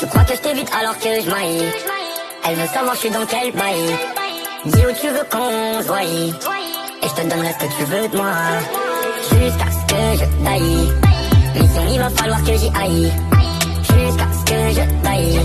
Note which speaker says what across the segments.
Speaker 1: crois que je t'évite alors que je maille. Elle veut savoir je suis dans quel bail. Dis où tu veux qu'on se voie, et je te donnerai ce que tu veux de moi, jusqu'à ce que je taille. Mission, il va falloir que j'y aille, jusqu'à ce que je taille.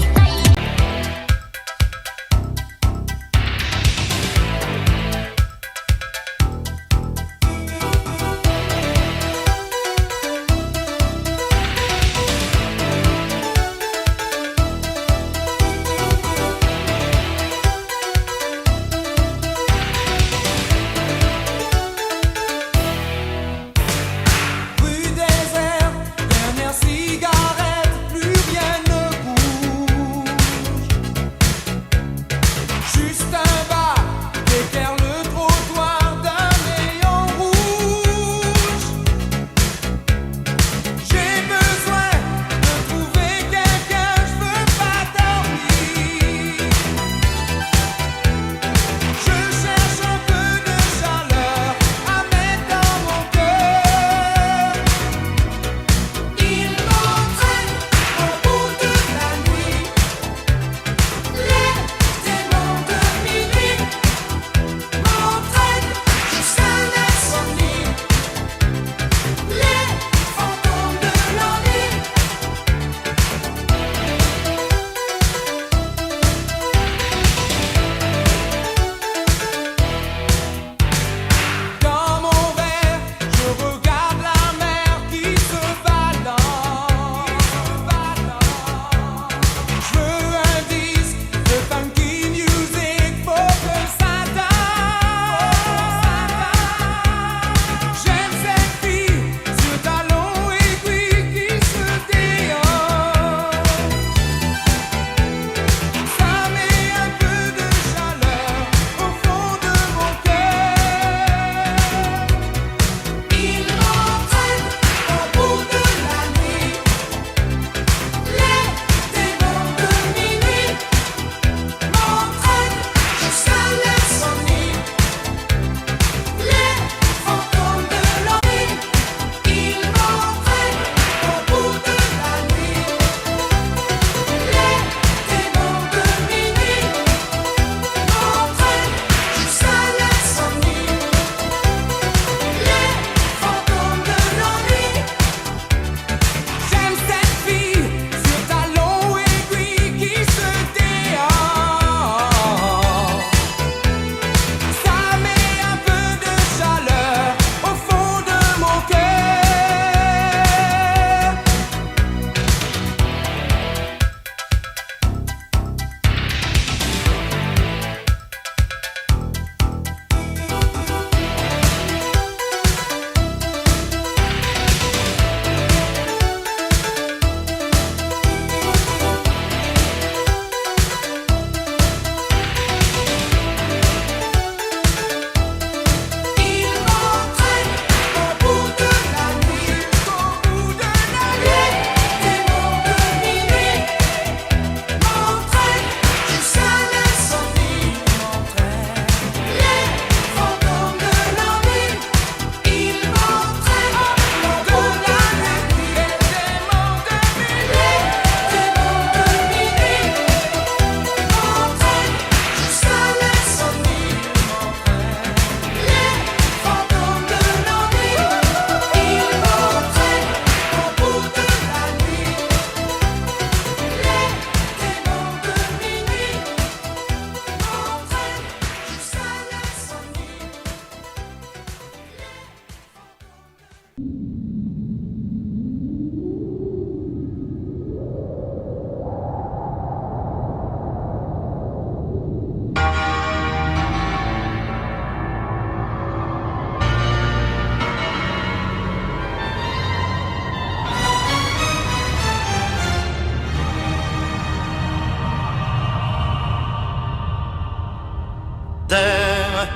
Speaker 2: terre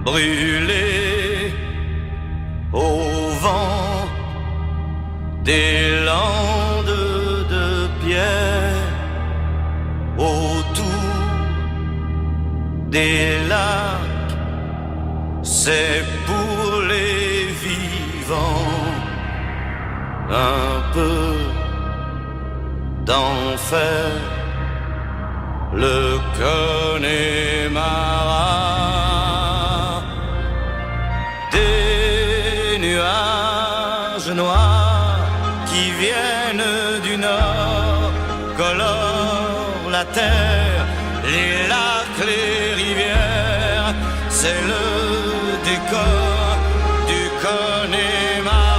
Speaker 2: brûlée au vent des landes de pierre autour des lacs, c'est pour les vivants un peu d'enfer, le Connemara. Des nuages noirs qui viennent du nord colorent la terre, les lacs, les rivières, c'est le décor du Connemara.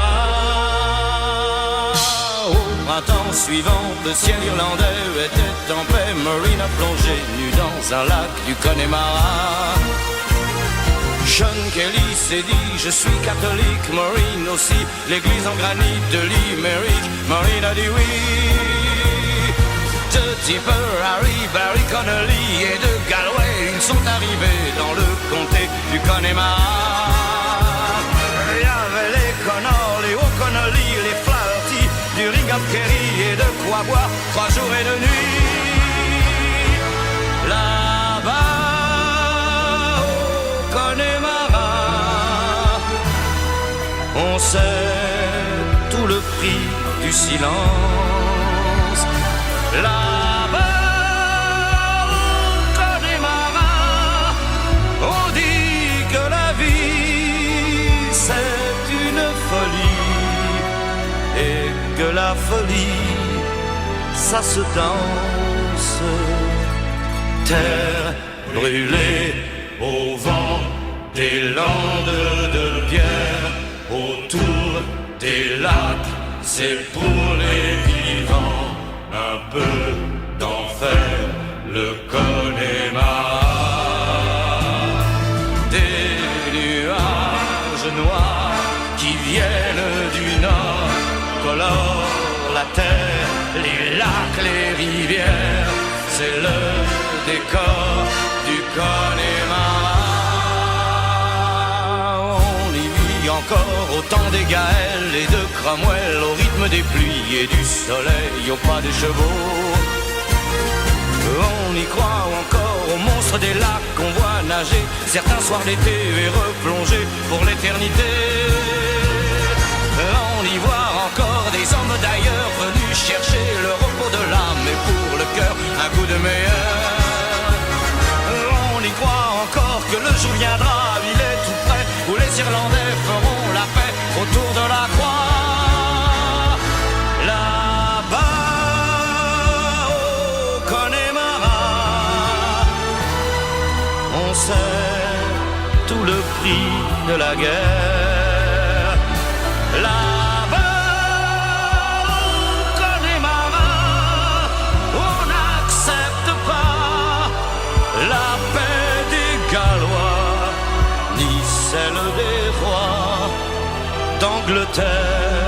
Speaker 2: Au printemps suivant, le ciel irlandais était en paix. Maureen a plongé nue dans un lac du Connemara. Sean Kelly s'est dit, je suis catholique. Maureen aussi, l'église en granit de Limerick. Maureen a dit oui. De Tipper, Harry, Barry Connolly et de Galway, ils sont arrivés dans le comté du Connemara. Il y avait les Connors, les O'Connolly, les Flaherty, du Ring of Kerry et de quoi boire 3 jours et 2 nuits. Là-bas, au Connemara, on sait tout le prix du silence. Là-bas, au Connemara, on dit que la vie c'est une folie et que la folie ça se danse. Terre brûlée au vent des landes de pierre, autour des lacs, c'est pour les vivants. Un peu d'enfer, le Connemara. Des nuages noirs qui viennent du nord colorent la terre, les lacs, les rivières, c'est le décor du Connemara. On y vit encore au temps des Gaëls et de Cromwell, au rythme des pluies et du soleil, au pas des chevaux. On y croit encore aux monstres des lacs qu'on voit nager certains soirs d'été et replonger pour l'éternité. On y voit encore des hommes d'ailleurs venus chercher le repos de l'âme et pour le cœur un coup de meilleur. On y croit encore que le jour viendra, il est tout près, où les Irlandais feront la paix autour de la croix. Là-bas, au Connemara, on sait tout le prix de la guerre. Là-bas, au Connemara, on n'accepte pas la paix des Gallois, ni celle des rois d'Angleterre.